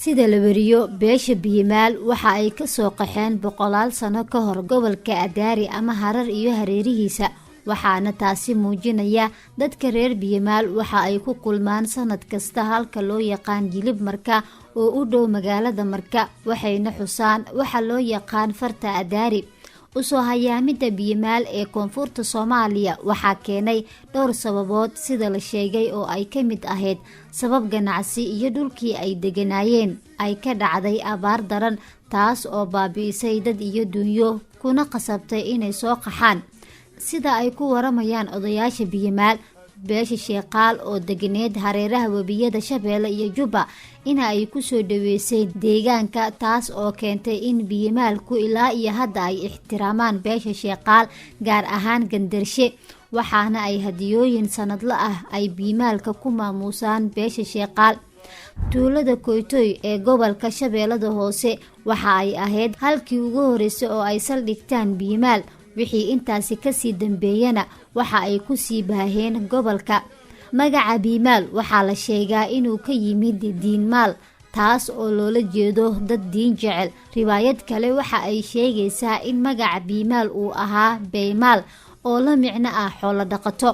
sida la wariyo beesha Biimaal waxa ay ka soo qaxeen boqolaal sano ka hor gobolka Adaari ama Harar iyo hareerihiisa waxaana taasi muujinaya dadka reer Biimaal waxa ay ku kulmaan sanad kasta halka loo yaqaan Jilib Marka oo u dhow magaalada Marka waxayna xusaan waxa loo yaqaan farta Adaari usoo hayaamida Biimaal ee koonfurta Soomaaliya waxa keenay dhowr sababood sida la sheegay oo ay ka mid ahayd sabab ganacsi iyo dhulkii ay deganaayeen ay ka dhacday abaar daran taas oo baabi'isay dad iyo dunyo kuna qasabtay inay soo qaxaan sida ay ku waramayaan odayaasha Biimaal beesha Sheeqaal oo deganeed hareeraha webiyada Shabeelle iyo Juba in ay ku soo dhaweysay deegaanka taas oo keentay in Biimaalku ilaa iyo hadda ay ixtiraamaan beesha Sheeqaal gaar ahaan Gandarshe waxaana ay hadiyooyin sanadle ah ay Biimaalka ku maamuusaan beesha Sheeqaal tuulada Koytoy ee gobolka Shabeellada Hoose waxa ay ahayd halkii ugu horeysay oo ay saldhigtaan Biimaal wixii intaasi ka sii dambeeyana waxa ay ku sii baaheen gobolka magaca Biimaal waxa la sheegaa inuu ka yimid diinmaal taas oo loola jeedo dad diin jecel riwaayad kale waxa ay sheegaysaa in magaca Biimaal uu ahaa Beymaal oo la micno ah xoolo dhaqato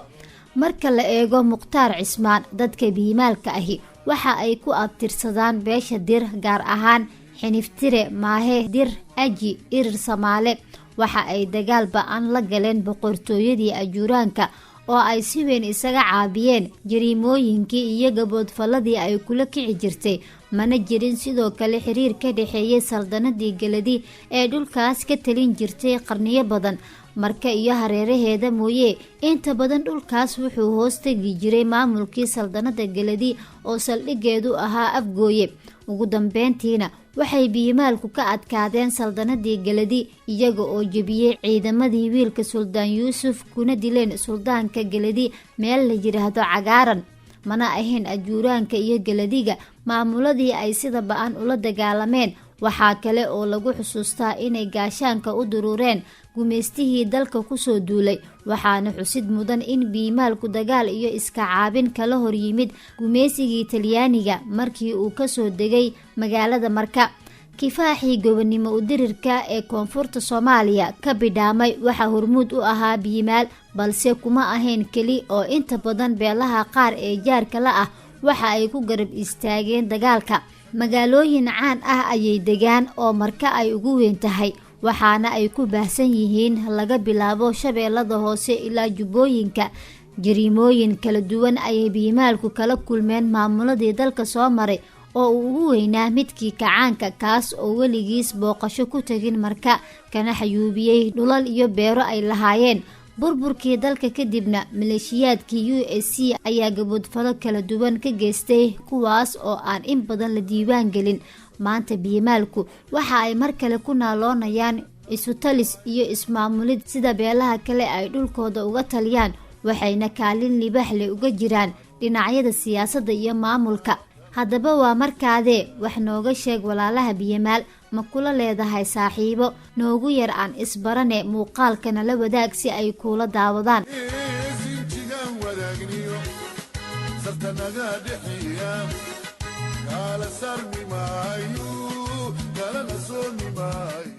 marka la eego Muqtaar Cismaan dadka Biimaalka ahi waxa ay ku abtirsadaan beesha Dir gaar ahaan Xiniftire Maahe Dir Aji Irir Samaale waxa ay dagaal ba'an la galeen boqortooyadii Ajuuraanka oo ay si weyn isaga caabiyeen jariimooyinkii iyo gaboodfaladii ay kula kici jirtay mana jirin sidoo kale xiriir ka dhaxeeyay saldanadii Galadi ee dhulkaas ka talin jirtay qarniyo badan Marka iyo hareeraheeda mooyee inta badan dhulkaas wuxuu hoos tagi jiray maamulkii saldanada Galadi oo saldhigeedu ahaa Afgooye ugu dambeyntiina waxay Biimaalku ka adkaadeen saldanadii Galadi iyaga oo jabiyay ciidamadii wiilka Suldaan Yuusuf kuna dileen suldaanka Galadi meel la yiraahdo Cagaaran mana ahayn Ajuuraanka iyo Galadiga maamuladii ay sida ba'an ula dagaalameen waxa kale oo lagu xusuustaa inay gaashaanka u durureen gumeystihii dalka ku soo duulay waxaana xusid mudan in Biimaalku dagaal iyo iska caabin kala hor yimid gumeysigii Talyaaniga markii uu ka soo degay magaalada Marka kifaaxii gobonimo u dirirka ee koonfurta Soomaaliya ka bidhaamay waxa hormuud u ahaa Biimaal balse kuma ahayn kali oo inta badan beelaha qaar ee jaarka la ah waxa ay ku garab istaageen dagaalka magaalooyin caan ah ayay degaan oo Marka ay ugu weyn tahay waxaana ay ku baahsan yihiin laga bilaabo Shabeellada Hoose ilaa Jubbooyinka jariimooyin kala duwan ayay Biimaalku kala kulmeen maamuladii dalka soo maray oo ugu weynaa midkii kacaanka kaas oo weligiis booqasho ku tagin Marka kana xayuubiyay dhulal iyo beero ay lahaayeen burburkii dalka kadibna maleeshiyaadkii USC ayaa gaboodfalo kala duwan ka geystay kuwaas oo aan in badan la diiwaan gelin maanta Biimaalku waxa ay mar kale ku naaloonayaan isu talis iyo ismaamulid sida beelaha kale ay dhulkooda uga taliyaan waxayna kaalin libaax leh uga jiraan dhinacyada siyaasadda iyo maamulka haddaba waa markaadee wax nooga sheeg walaalaha Biimaal ma kula leedahay saaxiibo noogu yar aan isbarane muuqaalkana la wadaag si ay kula daawadaan kala sarmi maayo kala nasoni maayo